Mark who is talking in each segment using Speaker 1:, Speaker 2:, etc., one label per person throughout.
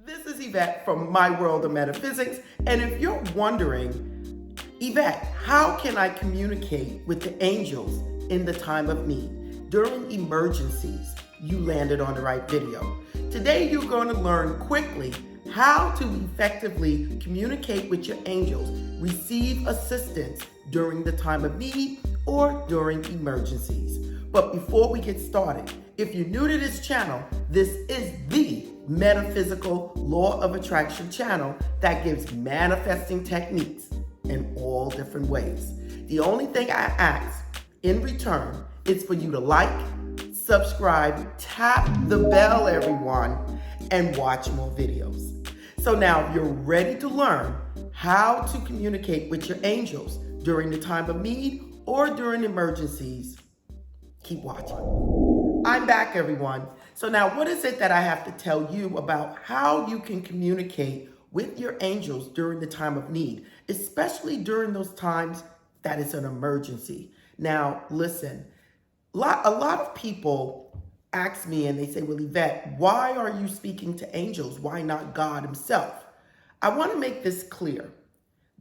Speaker 1: This is Yvette from My World of Metaphysics, and if you're wondering, Yvette, how can I communicate with the angels in the time of need? During emergencies, you landed on the right video. Today, you're going to learn quickly how to effectively communicate with your angels, receive assistance during the time of need or during emergencies. But before we get started, if you're new to this channel, this is the Metaphysical Law of Attraction channel that gives manifesting techniques in all different ways. The only thing I ask in return is for you to like, subscribe, tap the bell, everyone, and watch more videos. So now, if you're ready to learn how to communicate with your angels during the time of need or during emergencies, keep watching. I'm back, everyone. So now, what is it that I have to tell you about how you can communicate with your angels during the time of need, especially during those times that it's an emergency? Now, listen, a lot of people ask me and they say, well, Yvette, why are you speaking to angels? Why not God himself? I want to make this clear.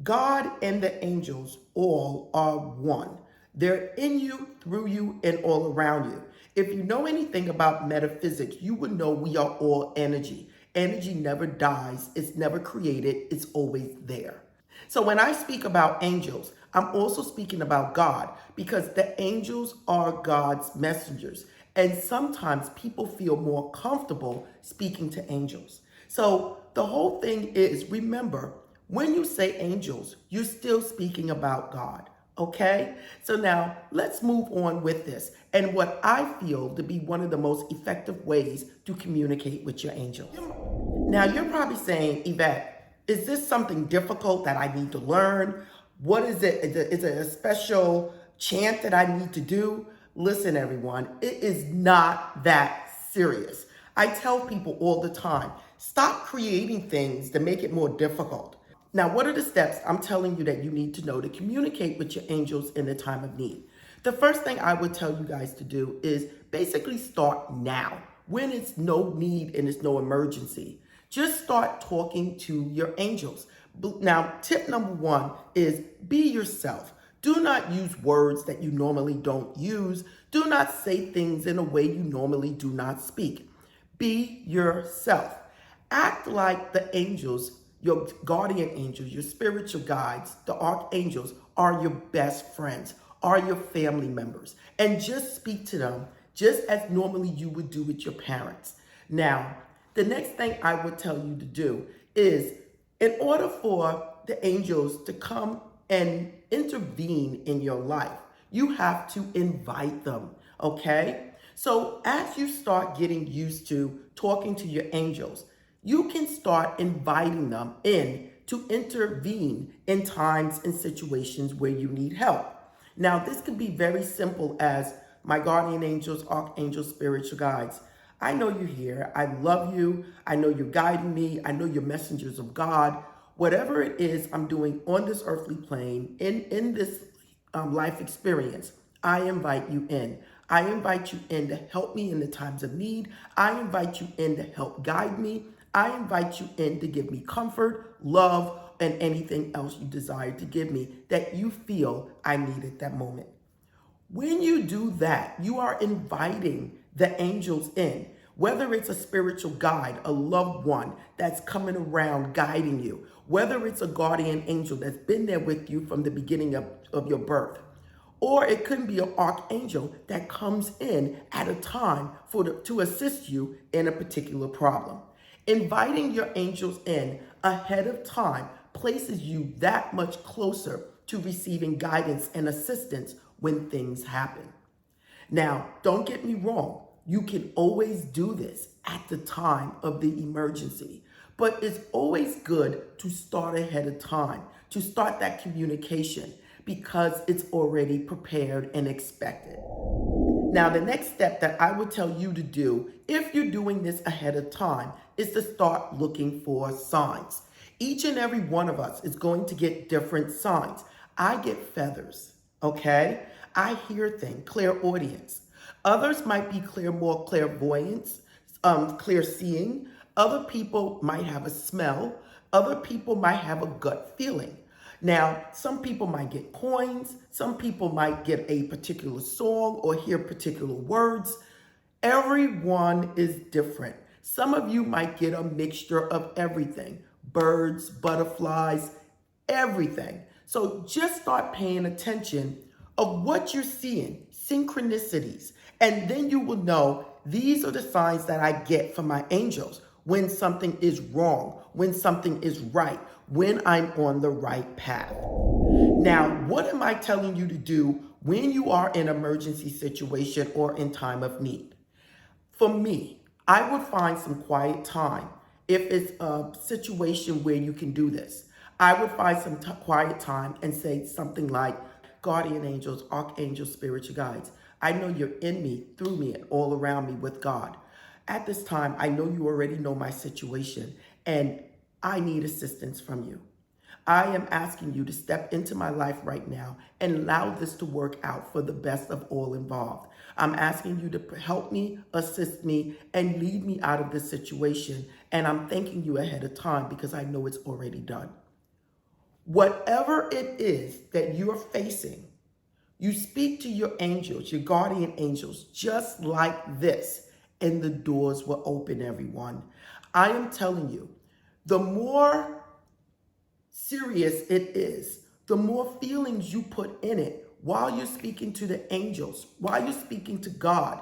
Speaker 1: God and the angels all are one. They're in you, through you, and all around you. If you know anything about metaphysics, you would know we are all energy. Energy never dies. It's never created. It's always there. So when I speak about angels, I'm also speaking about God, because the angels are God's messengers. And sometimes people feel more comfortable speaking to angels. So the whole thing is, remember, when you say angels, you're still speaking about God. Okay, so now let's move on with this and what I feel to be one of the most effective ways to communicate with your angels. Now, you're probably saying, Yvette, is this something difficult that I need to learn? What is it? Is it a special chant that I need to do? Listen, everyone, it is not that serious. I tell people all the time, stop creating things to make it more difficult. Now, what are the steps I'm telling you that you need to know to communicate with your angels in the time of need? The first thing I would tell you guys to do is basically start now, when it's no need and it's no emergency. Just start talking to your angels. Now, tip number one is be yourself. Do not use words that you normally don't use. Do not say things in a way you normally do not speak. Be yourself. Act like the angels, your guardian angels, your spiritual guides, the archangels are your best friends, are your family members. And just speak to them just as normally you would do with your parents. Now, the next thing I would tell you to do is, in order for the angels to come and intervene in your life, you have to invite them, okay? So as you start getting used to talking to your angels, you can start inviting them in to intervene in times and situations where you need help. Now, this can be very simple as, my guardian angels, archangels, spiritual guides, I know you're here. I love you. I know you're guiding me. I know you're messengers of God. Whatever it is I'm doing on this earthly plane, in this life experience, I invite you in. I invite you in to help me in the times of need. I invite you in to help guide me. I invite you in to give me comfort, love, and anything else you desire to give me that you feel I need at that moment. When you do that, you are inviting the angels in, whether it's a spiritual guide, a loved one that's coming around guiding you, whether it's a guardian angel that's been there with you from the beginning of your birth, or it could be an archangel that comes in at a time to assist you in a particular problem. Inviting your angels in ahead of time places you that much closer to receiving guidance and assistance when things happen. Now, don't get me wrong. You can always do this at the time of the emergency, but it's always good to start ahead of time, to start that communication, because it's already prepared and expected. Now, the next step that I would tell you to do, if you're doing this ahead of time, is to start looking for signs. Each and every one of us is going to get different signs. I get feathers, okay? I hear things, clairaudience. Others might be more clairvoyance, clear seeing. Other people might have a smell. Other people might have a gut feeling. Now, some people might get coins. Some people might get a particular song or hear particular words. Everyone is different. Some of you might get a mixture of everything: birds, butterflies, everything. So just start paying attention of what you're seeing, synchronicities, and then you will know these are the signs that I get from my angels when something is wrong, when something is right, when I'm on the right path. Now, what am I telling you to do when you are in an emergency situation or in time of need? For me, I would find some quiet time. If it's a situation where you can do this, I would find some quiet time and say something like, guardian angels, archangels, spiritual guides, I know you're in me, through me, and all around me with God. At this time, I know you already know my situation, and I need assistance from you. I am asking you to step into my life right now and allow this to work out for the best of all involved. I'm asking you to help me, assist me, and lead me out of this situation. And I'm thanking you ahead of time because I know it's already done. Whatever it is that you're facing, you speak to your angels, your guardian angels, just like this, and the doors will open, everyone. I am telling you, the more serious it is, the more feelings you put in it while you're speaking to the angels, while you're speaking to God,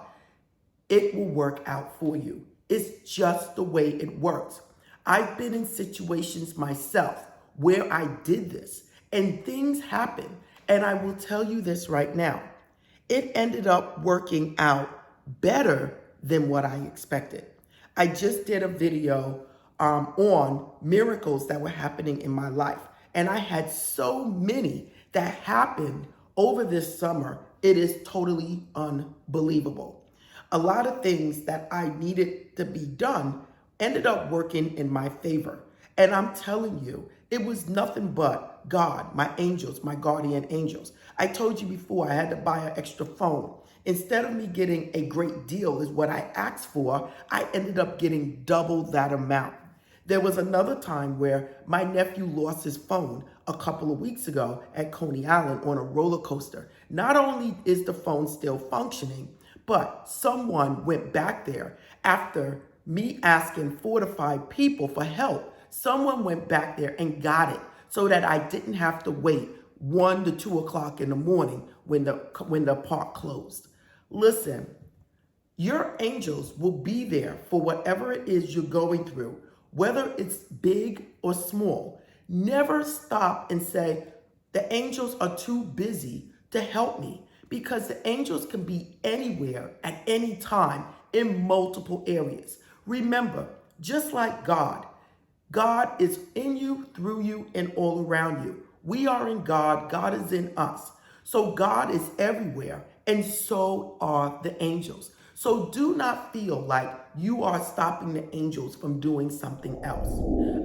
Speaker 1: it will work out for you. It's just the way it works. I've been in situations myself where I did this and things happen. And I will tell you this right now. It ended up working out better than what I expected. I just did a video on miracles that were happening in my life. And I had so many that happened over this summer. It is totally unbelievable. A lot of things that I needed to be done ended up working in my favor. And I'm telling you, it was nothing but God, my angels, my guardian angels. I told you before I had to buy an extra phone. Instead of me getting a great deal is what I asked for, I ended up getting double that amount. There was another time where my nephew lost his phone a couple of weeks ago at Coney Island on a roller coaster. Not only is the phone still functioning, but someone went back there after me asking 4 to 5 people for help. Someone went back there and got it so that I didn't have to wait 1 to 2 o'clock in the morning when the park closed. Listen, your angels will be there for whatever it is you're going through, whether it's big or small. Never stop and say, the angels are too busy to help me, because the angels can be anywhere at any time in multiple areas. Remember, just like God, God is in you, through you, and all around you. We are in God. God is in us. So God is everywhere, and so are the angels. So do not feel like you are stopping the angels from doing something else.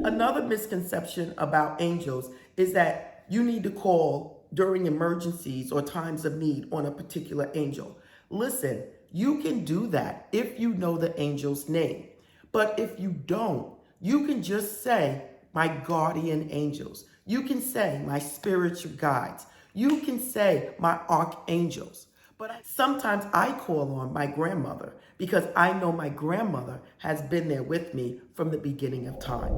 Speaker 1: Another misconception about angels is that you need to call during emergencies or times of need on a particular angel. Listen, you can do that if you know the angel's name. But if you don't, you can just say, my guardian angels. You can say, my spiritual guides. You can say, my archangels. But sometimes I call on my grandmother because I know my grandmother has been there with me from the beginning of time.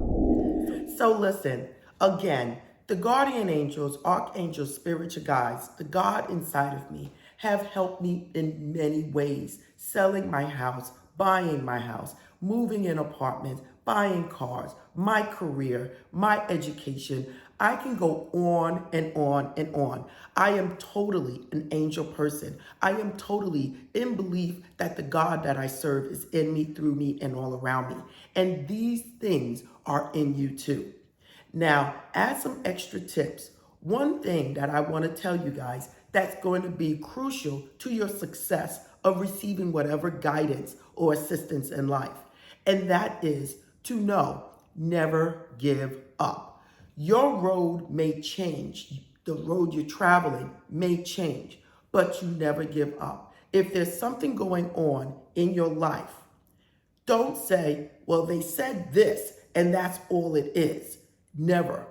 Speaker 1: So listen, again, the guardian angels, archangels, spiritual guides, the God inside of me have helped me in many ways. Selling my house, buying my house, moving in apartments, buying cars, my career, my education. I can go on and on and on. I am totally an angel person. I am totally in belief that the God that I serve is in me, through me, and all around me. And these things are in you too. Now, add some extra tips. One thing that I want to tell you guys that's going to be crucial to your success of receiving whatever guidance or assistance in life, and that is to know, never give up. Your road may change. The road you're traveling may change, but you never give up. If there's something going on in your life, Don't say, well, they said this and that's all it is. Never.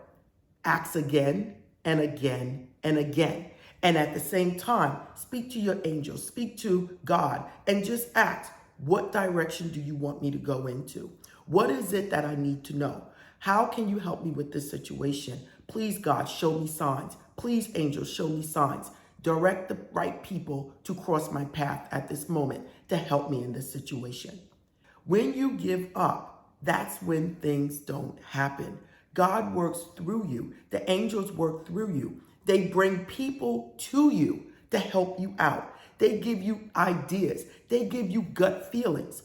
Speaker 1: Ask again and again and again. And at the same time, speak to your angels, speak to God, and just ask, what direction do you want me to go into? What is it that I need to know? How can you help me with this situation? Please, God, show me signs. Please, angels, show me signs. Direct the right people to cross my path at this moment to help me in this situation. When you give up, that's when things don't happen. God works through you. The angels work through you. They bring people to you to help you out. They give you ideas. They give you gut feelings.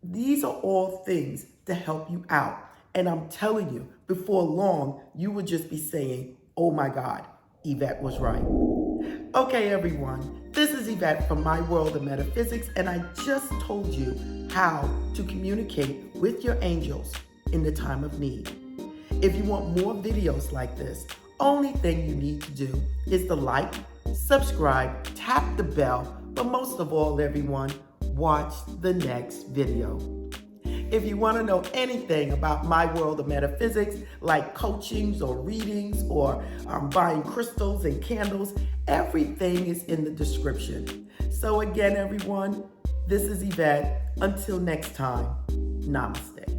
Speaker 1: These are all things to help you out. And I'm telling you, before long, you would just be saying, oh my God, Yvette was right. Okay, everyone, this is Yvette from My World of Metaphysics, and I just told you how to communicate with your angels in the time of need. If you want more videos like this, only thing you need to do is to like, subscribe, tap the bell, but most of all, everyone, watch the next video. If you want to know anything about My World of Metaphysics, like coachings or readings or buying crystals and candles, everything is in the description. So again, everyone, this is Yvette. Until next time, namaste.